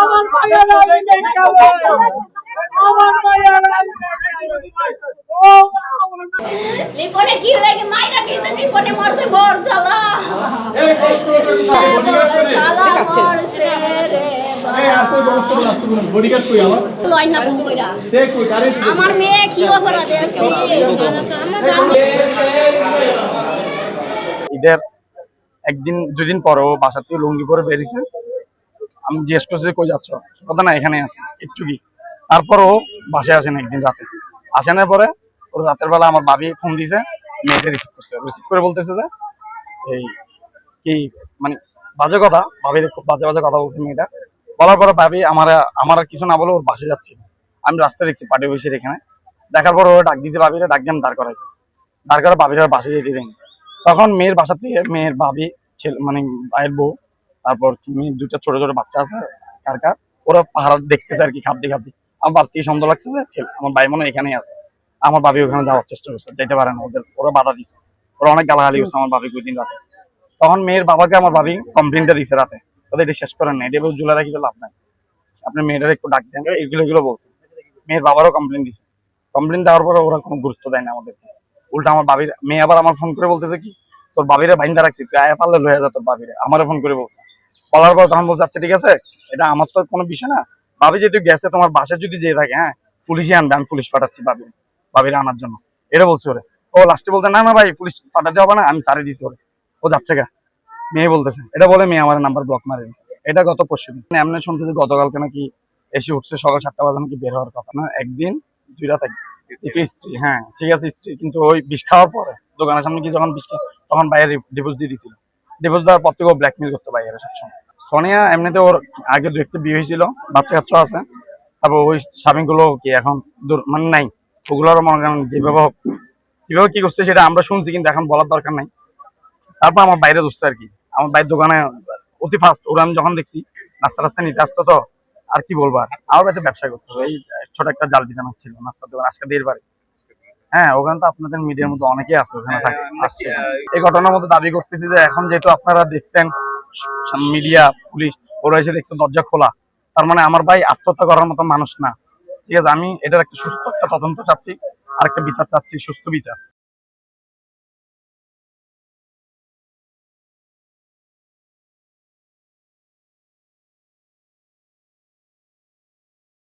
আমার মায়ের আগে দেখাবে আমার মায়ের আগে ও লিপনে কি লাগে মাইরা দিছে লিপনে মরছে বড় জ্বালা এই কষ্ট করে জ্বালা মরছে রে এই আর কই বস্তু লাগতো বডিগার্ড কই আমার লয় না ফোন কইরা তে কই কারে আমার মেয়ে কি অপরাধে আছে ঈদের একদিন দুই দিন পরে ও বাসা থেকে লুঙ্গি পরে বেরিয়েছে। আমি জিজ্ঞেস করছি কই যাচ্ছ, কথা না এখানে আছে একটু কি। তারপর ও বাসায় আসেন একদিন রাতে, আসানোর পরে ওর রাতের বেলা আমার ভাবি ফোন দিয়েছে, মেয়েকে রিসিভ করছে। রিসিভ করে বলতেছে যে এই কি মানে বাজে কথা, ভাবির খুব বাজে বাজে কথা বলছে মেয়েটা। বলার পরে ভাবি আমার আর কিছু না বলে ওর বাসে যাচ্ছি। আমি রাস্তায় দেখছি পার্টি বসে এখানে, দেখার পর ও ডাক দিয়েছে ভাবিরা, ডাক দিয়ে দাঁড় করাইছে। দাঁড় করে ভাবিরা বাসে যেতে দেয়নি। তখন মেয়ের বাসা থেকে মেয়ের ভাবি ছেলে মানে ভাইয়ের বউ, তারপর মেয়ের দুটো ছোট ছোট বাচ্চা আছে কার ওরা পাহাড় দেখতেছে আর কি, খাবদি খাবদি। আমার বাপ থেকে সন্দেহ লাগছে যে ছেলে আমার ভাই মনে এখানেই আছে। আমার ভাবি ওখানে যাওয়ার চেষ্টা করছে, যেতে পারে না, ওরা বাধা দিছে। ওরা অনেক গালাগালি করছে আমার ভাবি দুই দিন রাতে। তখন মেয়ের বাবাকে আমার ভাবি কমপ্লেনটা দিছে রাতে, ওদের এটা শেষ করেন না, এটা জুলা রাখি লাভ নাই, আপনি মেয়েটার একটু ডাক দেন, এগুলো বলছে। মেয়ের বাবারও কমপ্লেন দিছে। কমপ্লেন দেওয়ার পরে ওরা কোনো গুরুত্ব দেয় না আমাদের। উল্টা আমার ভাবির মেয়ে আবার আমার ফোন করে বলতেছে কি, তোর ভাবিরে বাইন্দা রাখছি, তুই আয়া পারলে লয়ে যা তোর ভাবিরে। আমারও ফোন করে বলছে। বলার পর তখন বলছে আচ্ছা ঠিক আছে, এটা আমার তো কোনো বিষয় না, ভাবি যেহেতু গেছে তোমার বাসায় যদি যেয়ে থাকে, হ্যাঁ পুলিশে আনবে, আমি পুলিশ পাঠাচ্ছি ভাবিরে আনার জন্য, এটা বলছে ওরে। ও লাস্টে বলতে না না ভাই পুলিশ পাঠাতে হবে না, আমি সারি দিছি ওরে, ও যাচ্ছে গা। মেয়ে বলতেছে এটা বলে মেয়ে আমার নাম্বার ব্লক মারে দিচ্ছে। এটা গত পরশু দিন এমনি শুনতেছে গতকালকে নাকি এসে উঠছে সকাল 7টা বাজে নাকি বের হওয়ার কথা না, একদিন 2 রাত স্ত্রী। হ্যাঁ ঠিক আছে স্ত্রী, কিন্তু ওই বিষ খাওয়ার পরে দোকানের সামনে কি যখন বিষ তখন বাইরে ডিভোর্স দিয়ে দিয়েছিল। ডিভোর্স দেওয়ার পর থেকে ও ব্ল্যাকমেল করতে বাইরে সবসময়। সোনিয়া এমনিতে ওর আগে 2-1টা বিয়ে হয়েছিল, বাচ্চা কাচ্চা আছে। তারপর ওই স্বামীগুলো কি এখন মানে নাই, ওগুলোর মনে করেন যেভাবে কিভাবে কি করছে সেটা আমরা শুনছি, কিন্তু এখন বলার দরকার নাই। তারপর আমার বাইরে ধরছে আর কি, আমার বাইরের দোকানে অতি ফাস্ট ওরা আমি যখন দেখছি নাস্তা রাস্তা নিতে আসতো, তো আর কি বলবো, আর আমার বাড়িতে ব্যবসা করতো। এই ছোট একটা জাল বিধান ছিল নাস্তার দোকান, আজকে 1.5 বাড়ি। হ্যাঁ ওখানে তো আপনাদের মিডিয়ার মধ্যে অনেকেই আছে, ওখানে থাকে আসছে। এই ঘটনার মধ্যে দাবি করতেছি যে এখন যেহেতু আপনারা দেখছেন মিডিয়া পুলিশ ওরা এসে দেখছে দরজা খোলা, তার মানে আমার ভাই আত্মহত্যা করার মতো মানুষ না। ঠিক আছে, আমি এটার একটা সুস্থ একটা তদন্ত চাচ্ছি, আর একটা বিচার চাচ্ছি, সুস্থ বিচার।